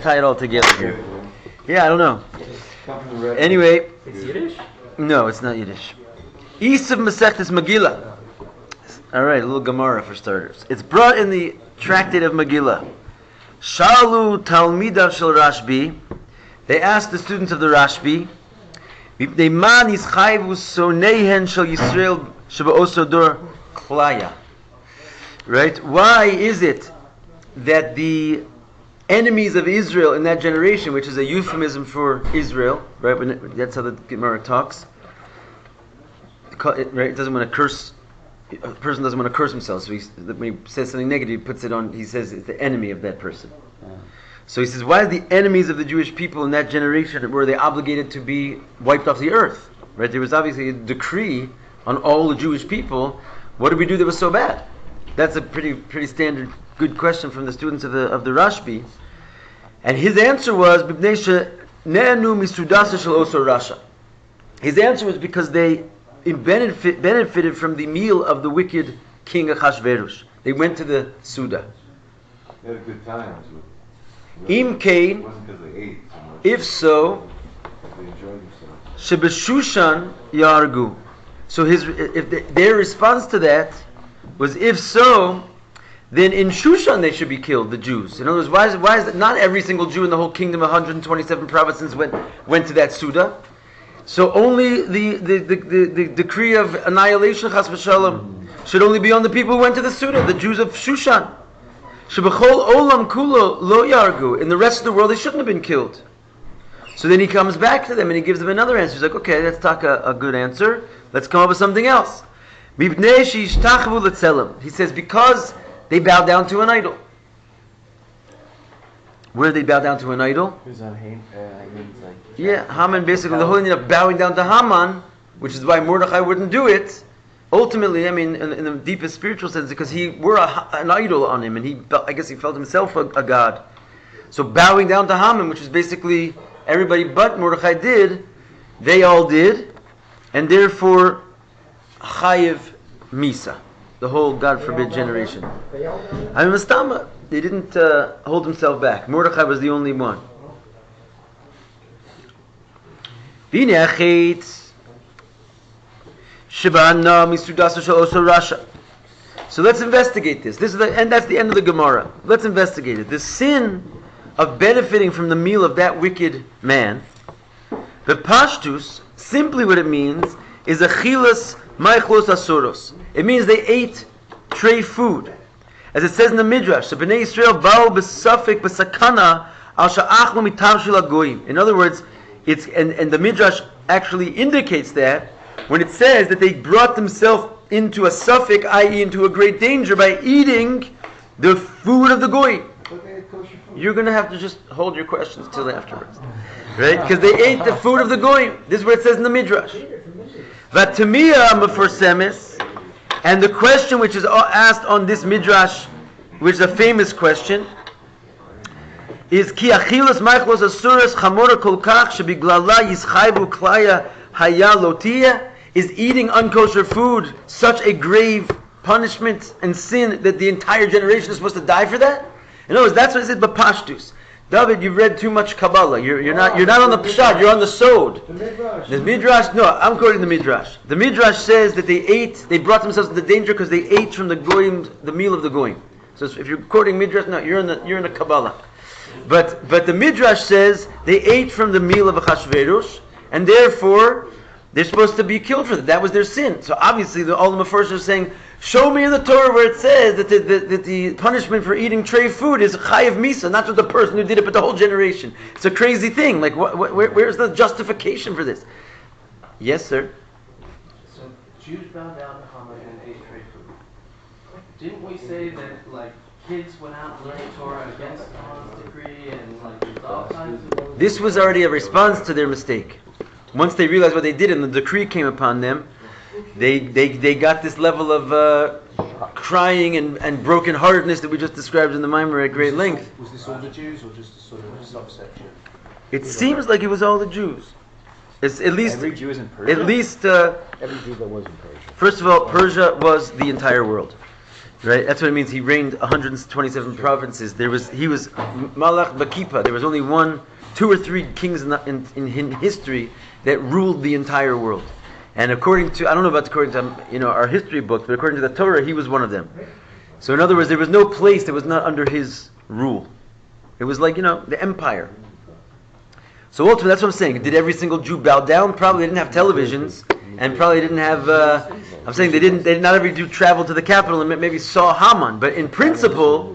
tie it all together here. Yeah, I don't know. Anyway. It's Yiddish? No, it's not Yiddish. East of Masechtas Megillah. Alright, a little Gemara for starters. It's brought in the tractate of Megillah. Shalu Talmidav Shel Rashbi. They asked the students of the Rashbi, right? Why is it that the enemies of Israel in that generation, which is a euphemism for Israel, right? That's how the Gemara talks. Right? It doesn't want to curse. A person doesn't want to curse himself, so when he says something negative, he puts it on. He says it's the enemy of that person. So he says, why are the enemies of the Jewish people in that generation, were they obligated to be wiped off the earth? Right? There was obviously a decree on all the Jewish people. What did we do that was so bad? That's a pretty standard good question from the students of the Rashbi. And his answer was, his answer was because they benefited from the meal of the wicked king Ascherverus. They went to the Suda. They had a good time. Im Kain, if so, Shebeshushan Yargu. So their response to that was, if so, then in Shushan they should be killed, the Jews. In other words, why is it not every single Jew in the whole kingdom of 127 provinces went to that Suda? So only the decree of annihilation, Chas v'Shalom, should only be on the people who went to the Suda, the Jews of Shushan. Shebechol olam kulo lo yargu. In the rest of the world, they shouldn't have been killed. So then he comes back to them and he gives them another answer. He's like, okay, let's talk a good answer. Let's come up with something else. He says, because they bowed down to an idol. Where did they bow down to an idol? Yeah, Haman basically, the whole idea of bowing down to Haman, which is why Mordechai wouldn't do it. Ultimately, I mean, in the deepest spiritual sense, because he were an idol on him, and I guess he felt himself a god. So bowing down to Haman, which is basically everybody but Mordechai did, they all did, and therefore Chayiv Misa, the whole God forbid generation. I mean, Mastama, they didn't hold himself back. Mordechai was the only one. So let's investigate this. And that's the end of the Gemara. Let's investigate it. The sin of benefiting from the meal of that wicked man, the pashtus, simply what it means is achilas maichlos asuros. It means they ate tray food. As it says in the Midrash, so Bnei Yisrael ba'u b'safek b'sakana al sha'achlu mitam shel hagoyim. In other words, and the Midrash actually indicates that when it says that they brought themselves into a suffix, i.e. into a great danger, by eating the food of the goyim. You're going to have to just hold your questions till afterwards. Right? Because they ate the food of the goyim. This is what it says in the Midrash. Vatamiya meforsemis, and the question which is asked on this Midrash, which is a famous question, is Ki achilas maichlos asuras chamora kol kach shebiglala yischayvu klaya haya lotia. Is eating unkosher food such a grave punishment and sin that the entire generation is supposed to die for that? In other words, that's what it says, Bapashtus. David, you've read too much Kabbalah. You're not on the Pshad, you're on the Sod. The Midrash, no, I'm quoting the Midrash. The Midrash says that they brought themselves into danger because they ate from the goyim, the meal of the goyim. So if you're quoting Midrash, no, you're in the Kabbalah. But the Midrash says they ate from the meal of Achashverosh, and therefore they're supposed to be killed for that. That was their sin. So obviously, all the Mefarshim are saying, show me in the Torah where it says that the punishment for eating tray food is chayiv misa, not just the person who did it, but the whole generation. It's a crazy thing. Like, where's the justification for this? Yes, sir. So Jews bowed down to Haman and ate tray food. Didn't we say that kids went out and learned Torah against Haman's decree and there's all kinds of... This was already a response to their mistake. Once they realized what they did and the decree came upon them, they got this level of crying and brokenheartedness that we just described in the Maimer at great length. Was this all the Jews or just a sort of subsection? It seems like it was all the Jews. It's at least every Jew is in Persia. At least every Jew that was in Persia. First of all, Persia was the entire world. Right? That's what it means. He reigned 127 provinces. He was Malach Bakipa. There was only 2 or 3 kings in history that ruled the entire world. And according to our history books, but according to the Torah, he was one of them. So in other words, there was no place that was not under his rule. It was like, the empire. So ultimately, that's what I'm saying. Did every single Jew bow down? Probably they didn't have televisions, and probably didn't have. I'm saying they did not every Jew travel to the capital and maybe saw Haman. But in principle,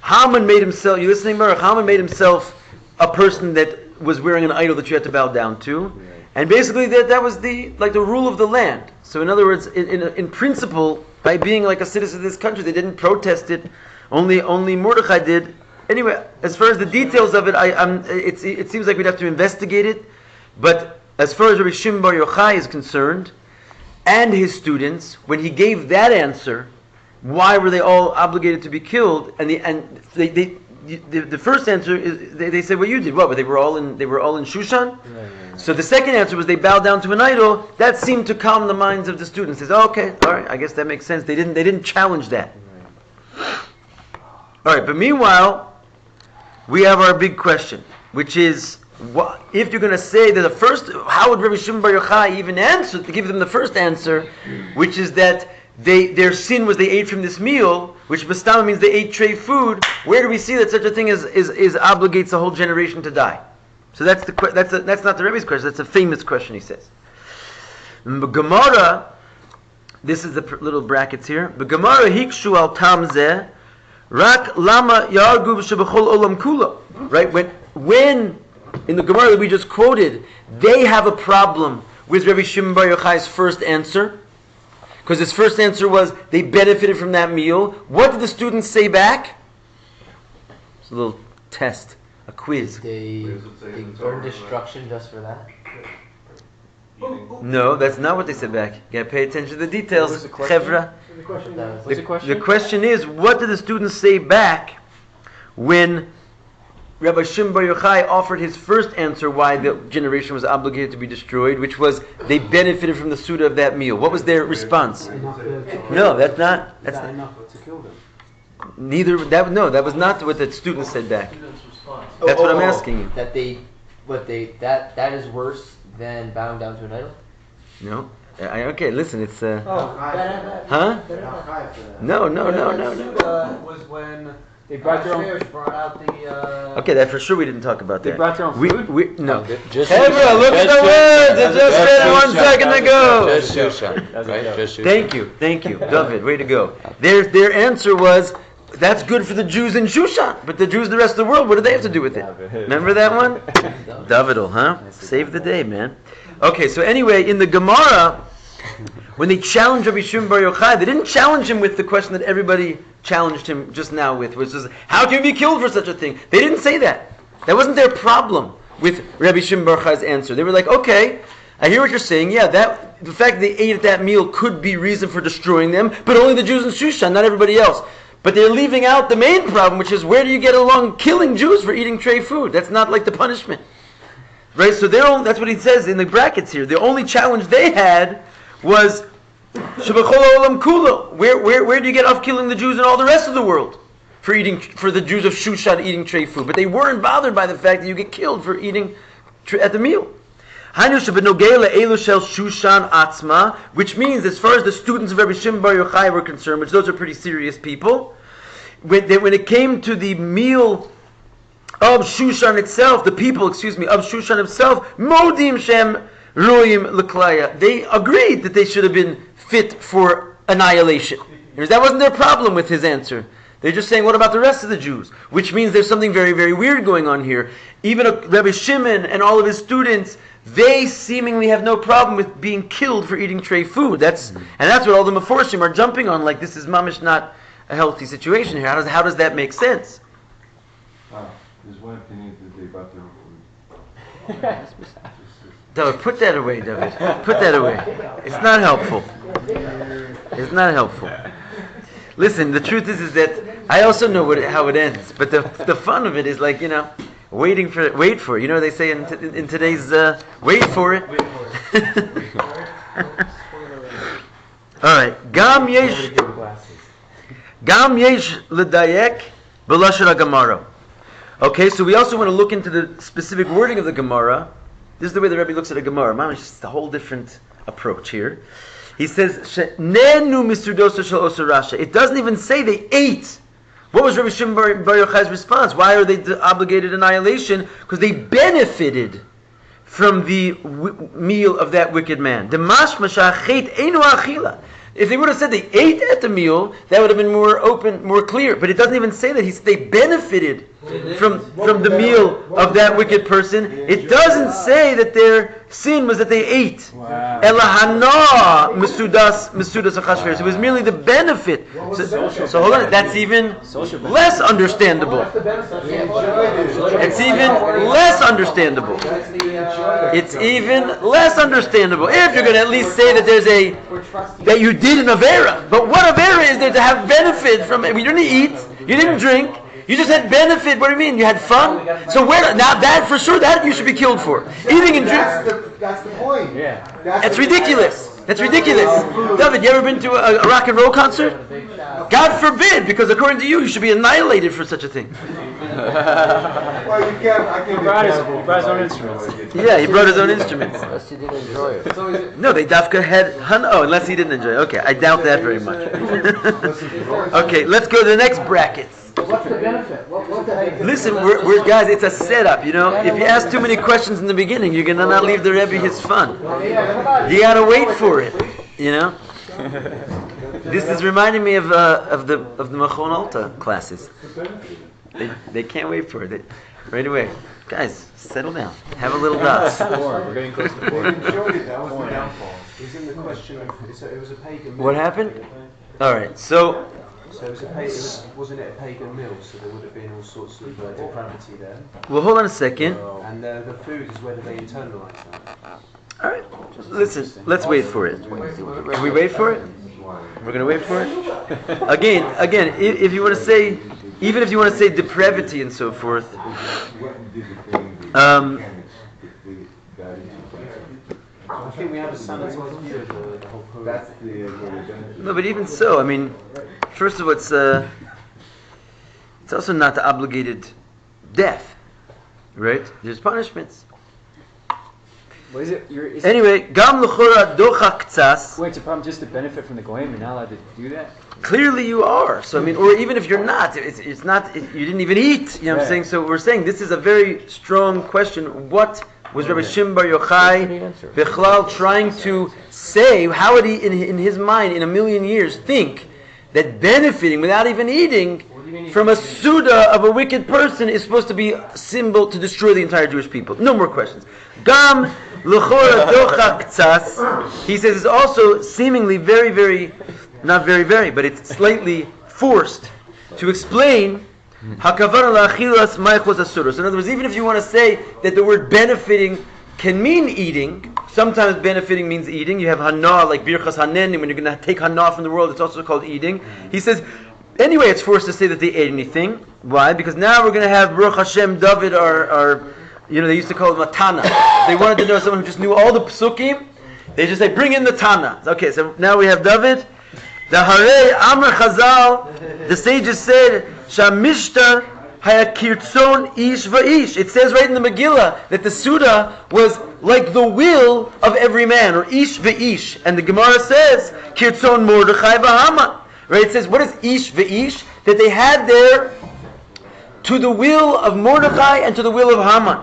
Haman made himself. You listening, Baruch? Haman made himself a person that was wearing an idol that you had to bow down to, and basically that was the rule of the land. So in other words, in principle, by being like a citizen of this country, they didn't protest it. Only Mordechai did. Anyway, as far as the details of it, it seems like we'd have to investigate it. But as far as Rabbi Shimon Bar Yochai is concerned, and his students, when he gave that answer, why were they all obligated to be killed? And the first answer is they said, "Well, you did what? But they were all in Shushan." So the second answer was they bowed down to an idol. That seemed to calm the minds of the students. They said, "Okay, all right, I guess that makes sense." They didn't challenge that. All right, but meanwhile, we have our big question, which is, if you're going to say that how would Rabbi Shimon Bar Yochai even answer, to give them the first answer, which is that their sin was they ate from this meal, which Bastama means they ate tray food. Where do we see that such a thing is obligates a whole generation to die? So that's not the Rebbe's question. That's a famous question, he says. Gemara, this is the little brackets here. Gemara hikshu al tamzeh rak lama yargu b'shebechol olam kula. Right, when in the Gemara that we just quoted, they have a problem with Rabbi Shimon Bar Yochai's first answer, because his first answer was they benefited from that meal. What did the students say back? It's a little test, a quiz. They burn destruction just for that? No, that's not what they said back. You gotta pay attention to the details. Chevra. The question is, what did the students say back when Rabbi Shimon Bar Yochai offered his first answer why the generation was obligated to be destroyed, which was they benefited from the suda of that meal? What was their response? No, that's not enough to kill them. That was not what the students said back. That's what I'm asking you. That is worse than bowing down to an idol? No. Okay, listen, it's huh? Huh? No. Was when they brought their own. Brought out the. Okay, that for sure we didn't talk about that. They brought their own food? No. Just Hebra, look at the words! It just said 1 second ago! Just Shushan, right? Just Shushan. Thank you, David, way to go. Their answer was, that's good for the Jews in Shushan, but the Jews in the rest of the world, what do they have to do with it? Remember that one? David'll, huh? Save the day, man. Okay, so anyway, in the Gemara, when they challenged Rabbi Shimon Bar Yochai, they didn't challenge him with the question that everybody challenged him just now with, which was, how can you be killed for such a thing? They didn't say that. That wasn't their problem with Rabbi Shimon Bar Yochai's answer. They were like, okay, I hear what you're saying. Yeah, the fact that they ate at that meal could be reason for destroying them, but only the Jews in Shushan, not everybody else. But they're leaving out the main problem, which is, where do you get along killing Jews for eating tray food? That's not like the punishment. Right? So that's what he says in the brackets here. The only challenge they had was Shebechol Olam Kula. Where do you get off killing the Jews and all the rest of the world for the Jews of Shushan eating tray food? But they weren't bothered by the fact that you get killed for eating at the meal. Which means, as far as the students of Rabbi Shimon Bar Yochai were concerned, which those are pretty serious people, when it came to the meal of Shushan itself, the people, of Shushan itself, Modim Shem Ruim L'Klaya, they agreed that they should have been fit for annihilation. Because that wasn't their problem with his answer. They're just saying, what about the rest of the Jews? Which means there's something very, very weird going on here. Even Rabbi Shimon and all of his students, they seemingly have no problem with being killed for eating tray food. That's what all the Meforshim are jumping on, like this is mamish not a healthy situation here. How does that make sense? There's one opinion that they brought their own food. David, put that away, David. Put that away. It's not helpful. It's not helpful. Listen, the truth is that I also know how it ends, but the fun of it is like, wait for it. You know what they say in today's wait for it. All right. Gam yesh Gam yesh l'dayek b'lashon haGemara. Okay, so we also want to look into the specific wording of the Gemara. This is the way the Rabbi looks at a Gemara. It's just a whole different approach here. He says, "Nenu misudosa shel osir rasha." It doesn't even say they ate. What was Rabbi Shimon Bar Yochai's response? Why are they obligated annihilation? Because they benefited from the meal of that wicked man. If they would have said they ate at the meal, that would have been more open, more clear. But it doesn't even say that. They benefited from the meal of that wicked person. It doesn't say that their sin was that they ate. Elahana Masudas Achashverosh. It was merely the benefit. So hold on, that's even less understandable. It's even less understandable. It's even less understandable. If you're going to at least say that that you did an avera. But what avera is there to have benefit from it? You didn't eat, you didn't drink, you just had benefit. What do you mean? You had fun? So now that for sure that you should be killed for. Eating and drinking. That's the point. Yeah. That's ridiculous. That's ridiculous. David, you ever been to a rock and roll concert? God forbid, because according to you, you should be annihilated for such a thing. Well, you can't. I can. He brought his own instruments. Yeah, he brought his own instruments. Unless you didn't enjoy it. No, they dafka had unless he didn't enjoy it. Okay, I doubt that very much. Okay, let's go to the next bracket. What's the benefit? What's the benefit? Listen, we're guys. It's a setup, you know. If you ask too many questions in the beginning, you're gonna not leave the Rebbe his fun. You gotta wait for it, you know. This is reminding me of the Machon Alta classes. They can't wait for it. Right away, guys, settle down. Have a little dust. We're getting close to 4. They enjoyed it. That was the downfall. It's in the question of it was a pagan. What happened? All right, so. So wasn't it a pagan meal? So there would have been all sorts of depravity there. Well, hold on a second. And the food is whether they internalize that. All right, listen. Let's wait for it. Can we wait for it? We're gonna wait for it. Again. If you want to say, even if you want to say depravity and so forth. I think we have a sanitized view of the whole program. No, but even so, I mean, first of all, it's also not obligated death, right? There's punishments. What is it? Anyway, gam l'chora docha ktsas. Wait, it's a problem just to benefit from the goyim. You're not allowed to do that? Clearly you are. So I mean, or even if you're not, it's not. You didn't even eat. You know what I'm saying? So we're saying this is a very strong question. What was Rabbi Shimon Bar Yochai Bichlal trying to say? How would he, in his mind, in a million years, think that benefiting without even eating from a Suda of a wicked person is supposed to be a symbol to destroy the entire Jewish people? No more questions. Gam l'chora docha ktsas. He says it's also seemingly very, very, not very, very, but it's slightly forced to explain hakavana la'achilas ma'echos asuros. In other words, even if you want to say that the word benefiting can mean eating, sometimes benefiting means eating. You have hana, like birchas hanenim, when you're going to take hana from the world, it's also called eating. He says, anyway, it's forced to say that they ate anything. Why? Because now we're going to have Baruch Hashem David, our they used to call him a Tana. They wanted to know someone who just knew all the psukim. They just say, bring in the Tana. Okay, so now we have David. The Harei Amr Chazal, the sages said, Shamishtar hayakirtzon ish va'ish. It says right in the Megillah that the Suda was like the will of every man, or ish va'ish. And the Gemara says, kirtzon Mordechai v'Haman. Right? It says, what is ish va'ish? That they had there to the will of Mordechai and to the will of Haman.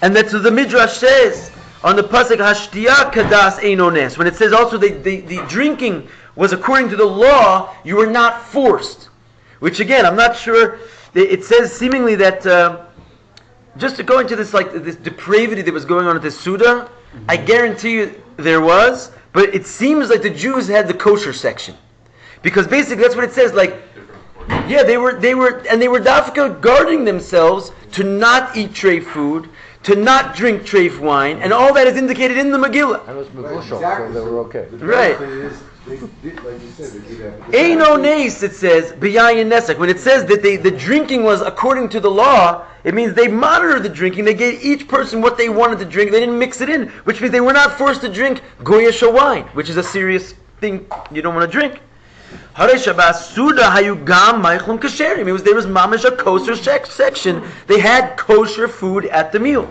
And that's what the Midrash says on the pasuk Hashtiyah Kadas Einones. When it says also the drinking was according to the law, you were not forced. Which again, I'm not sure. It says seemingly that just to go into this this depravity that was going on at the Suda, I guarantee you there was, but it seems like the Jews had the kosher section, because basically that's what it says. Yeah, they were dafka guarding themselves to not eat treif food, to not drink treif wine, and all that is indicated in the Megillah. And it was Megushal, so they were okay. Right. Eino nes, it says, b'yayin nesek. When it says that the drinking was according to the law, it means they monitored the drinking. They gave each person what they wanted to drink. They didn't mix it in, which means they were not forced to drink goyish wine, which is a serious thing you don't want to drink. Harei Shabasuda hayu gam maichlum kasherim. It was there was mamish a kosher section. They had kosher food at the meal.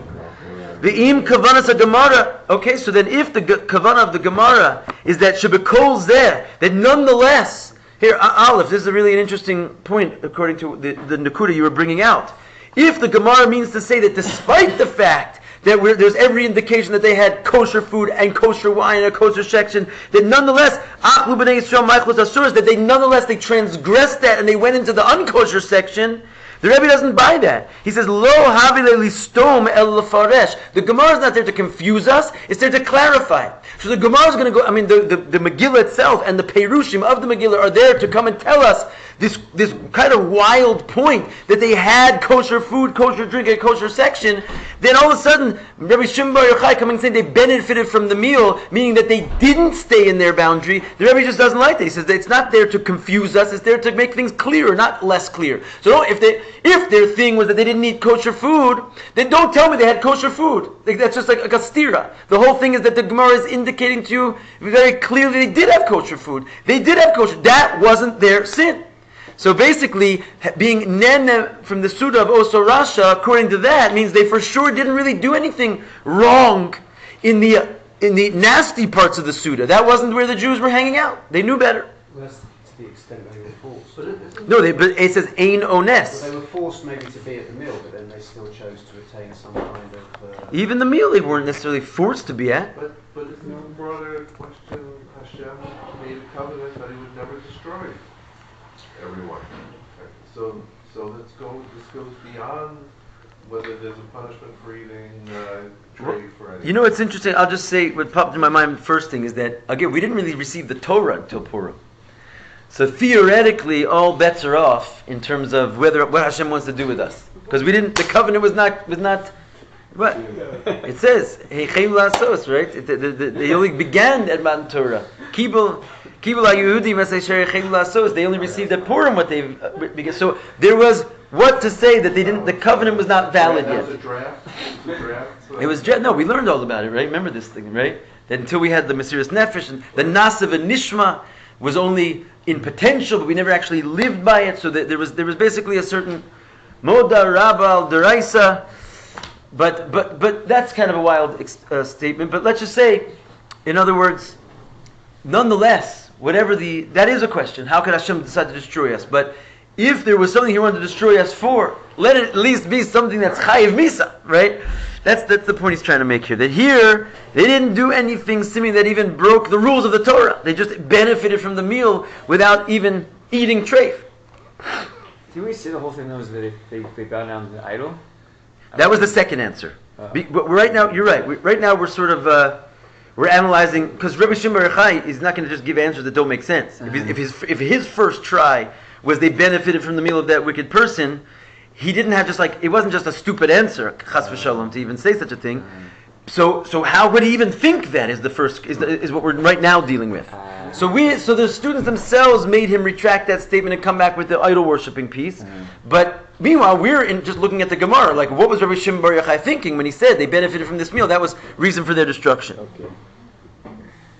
The im kavanas a Gemara. Okay, so then if the kavana of the Gemara is that shebekol there, that nonetheless, here Aleph, this is really an interesting point according to the Nakuda you were bringing out. If the Gemara means to say that despite the fact that there's every indication that they had kosher food and kosher wine in a kosher section, that nonetheless, Achlu b'nei Yisrael Maichlos Asuras, that they transgressed that and they went into the unkosher section, the Rebbe doesn't buy that. He says, Lo havile listom el lefaresh. The Gemara is not there to confuse us, it's there to clarify. So the Gemara is going to go, the Megillah itself and the Perushim of the Megillah are there to come and tell us this kind of wild point that they had kosher food, kosher drink, and kosher section. Then all of a sudden, Rabbi Shimon Bar Yochai coming saying they benefited from the meal, meaning that they didn't stay in their boundary. The Rebbe just doesn't like that. He says that it's not there to confuse us, it's there to make things clearer, not less clear. So if their thing was that they didn't eat kosher food, then don't tell me they had kosher food. That's just like a stira. The whole thing is that the Gemara is indicating to you very clearly they did have kosher food. They did have kosher. That wasn't their sin. So basically, being nene from the Suda of Oso Rasha, according to that, means they for sure didn't really do anything wrong in the nasty parts of the Suda. That wasn't where the Jews were hanging out. They knew better. Well, that's to the extent they were forced. No, but it says ein ones. Well, they were forced maybe to be at the meal, but then they still chose to retain some kind of... Even the meal they weren't necessarily forced to be at. But it's no broader question. Hashem made a covenant that he would never destroy everyone. So this goes beyond whether there's a punishment for eating trade for anything. You know what's interesting? I'll just say what popped in my mind first thing is that, again, we didn't really receive the Torah until Purim. So theoretically, all bets are off in terms of what Hashem wants to do with us. Because the covenant was not what? It says, Heichim Lasos, right? They only began at Matan Torah. Kibul HaYehudim as Heichim Lasos. They only received at Purim what they began. So there was what to say that they didn't. The covenant was not valid yet. It was a draft. It was draft. No, we learned all about it, right? Remember this thing, right? That until we had the Mesiras Nefesh and the Nasav and Nishma was only in potential, but we never actually lived by it. So that there was basically a certain Moda Rabal Deraisa. But that's kind of a wild statement. But let's just say, in other words, nonetheless, that is a question. How could Hashem decide to destroy us? But if there was something He wanted to destroy us for, let it at least be something that's chayiv misa, right? That's the point he's trying to make here. That here they didn't do anything seeming that even broke the rules of the Torah. They just benefited from the meal without even eating treif. Did we say the whole thing was that they bowed down to the idol? That was the second answer. But right now, you're right. Right now, we're sort of we're analyzing, because Rabbi Shimon Bar Yochai is not going to just give answers that don't make sense. If his first try was they benefited from the meal of that wicked person, he didn't have it wasn't just a stupid answer, chas v'shalom, to even say such a thing. So how would he even think that is what we're right now dealing with? So the students themselves made him retract that statement and come back with the idol worshipping piece. But meanwhile, we're just looking at the Gemara, like what was Rabbi Shimon Bar Yochai thinking when he said they benefited from this meal? That was reason for their destruction. Okay.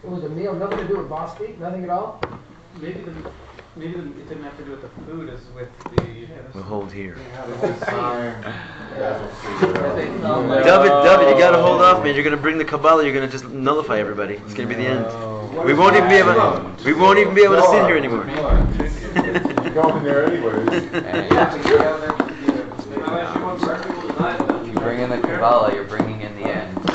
It was a meal, nothing to do with Bostik, nothing at all? Maybe it didn't have to do with the food as with the... We'll hold here. David, you gotta hold off, man. You're gonna bring the Kabbalah. You're gonna just nullify everybody. It's gonna be the end. We won't even be able to sit here anymore. You're going there anyways. You bring in the Kabbalah, you're bringing in the end.